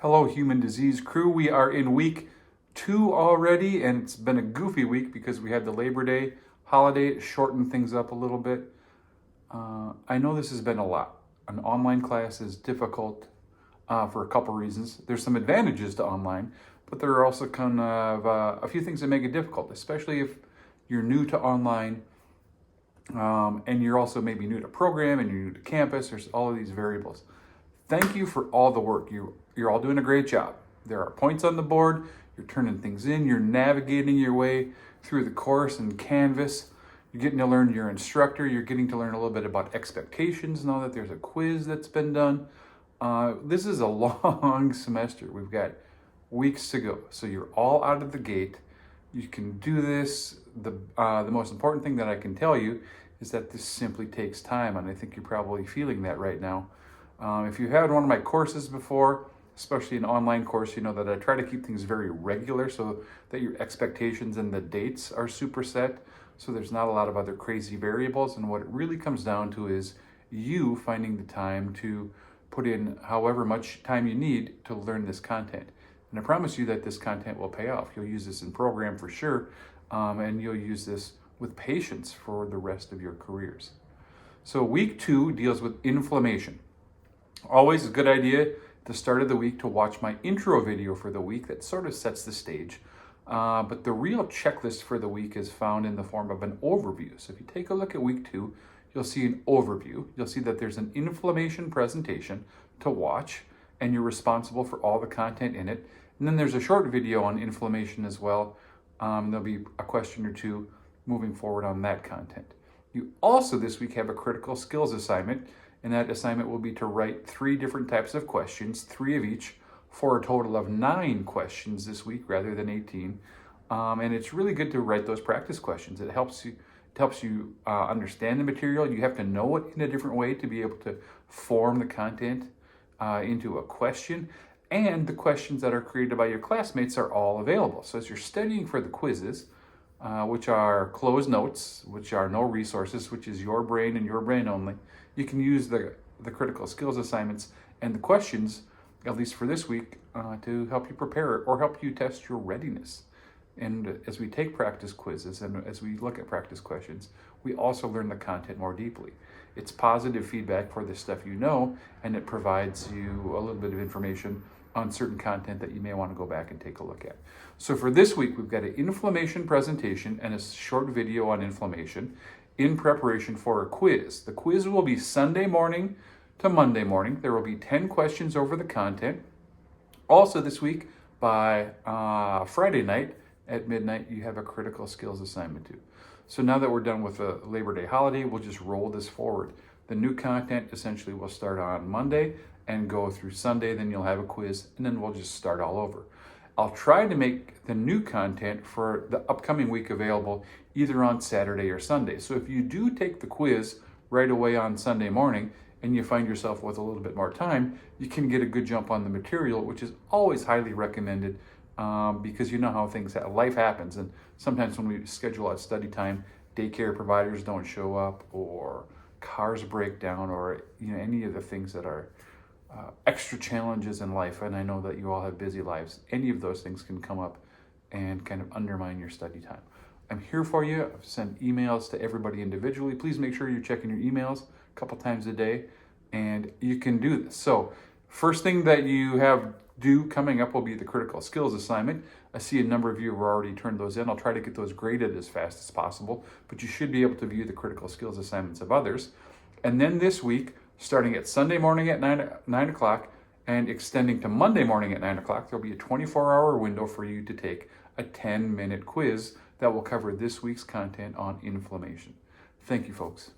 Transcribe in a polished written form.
Hello, human disease crew. We are in week 2 already, and it's been a goofy week because we had the Labor Day holiday. It shortened things up a little bit. I know this has been a lot. An online class is difficult for a couple reasons. There's some advantages to online, but there are also kind of a few things that make it difficult, especially if you're new to online and you're also maybe new to program and you're new to campus. There's all of these variables. Thank you for all the work. You're all doing a great job. There are points on the board. You're turning things in. You're navigating your way through the course and Canvas. You're getting to learn your instructor. You're getting to learn a little bit about expectations now that there's a quiz that's been done. This is a long semester. We've got weeks to go. So you're all out of the gate. You can do this. The most important thing that I can tell you is that this simply takes time, and I think you're probably feeling that right now. If you had one of my courses before, especially an online course, you know that I try to keep things very regular so that your expectations and the dates are super set, so there's not a lot of other crazy variables. And what it really comes down to is you finding the time to put in however much time you need to learn this content. And I promise you that this content will pay off. You'll use this in program for sure, and you'll use this with patience for the rest of your careers. So week 2 deals with inflammation. Always a good idea at the start of the week to watch my intro video for the week that sort of sets the stage. But the real checklist for the week is found in the form of an overview. So if you take a look at week 2, you'll see an overview. You'll see that there's an inflammation presentation to watch, and you're responsible for all the content in it. And then there's a short video on inflammation as well. There'll be a question or two moving forward on that content. You also this week have a critical skills assignment, and that assignment will be to write 3 different types of questions, 3 of each, for a total of 9 questions this week rather than 18. And it's really good to write those practice questions. It helps you understand the material. You have to know it in a different way to be able to form the content into a question. And the questions that are created by your classmates are all available. So as you're studying for the quizzes, which are closed notes, which are no resources, which is your brain and your brain only, you can use the critical skills assignments and the questions, at least for this week, to help you prepare or help you test your readiness. And as we take practice quizzes and as we look at practice questions, we also learn the content more deeply. It's positive feedback for the stuff you know, and it provides you a little bit of information on certain content that you may want to go back and take a look at. So for this week, we've got an inflammation presentation and a short video on inflammation in preparation for a quiz. The quiz will be Sunday morning to Monday morning. There will be 10 questions over the content. Also this week, by Friday night at midnight, you have a critical skills assignment too. So now that we're done with the Labor Day holiday, we'll just roll this forward. The new content essentially will start on Monday and go through Sunday, then you'll have a quiz, and then we'll just start all over. I'll try to make the new content for the upcoming week available either on Saturday or Sunday. So if you do take the quiz right away on Sunday morning and you find yourself with a little bit more time, you can get a good jump on the material, which is always highly recommended because you know how life happens. And sometimes when we schedule out study time, daycare providers don't show up, or cars break down, or any of the things that are extra challenges in life. And I know that you all have busy lives. Any of those things can come up and kind of undermine your study time. I'm here for you. I've sent emails to everybody individually. Please make sure you're checking your emails a couple times a day, and you can do this. So first thing that you have due coming up will be the critical skills assignment. I see a number of you have already turned those in. I'll try to get those graded as fast as possible, but you should be able to view the critical skills assignments of others. And then this week, starting at Sunday morning at 9 o'clock and extending to Monday morning at 9 o'clock, there'll be a 24-hour window for you to take a 10-minute quiz that will cover this week's content on inflammation. Thank you, folks.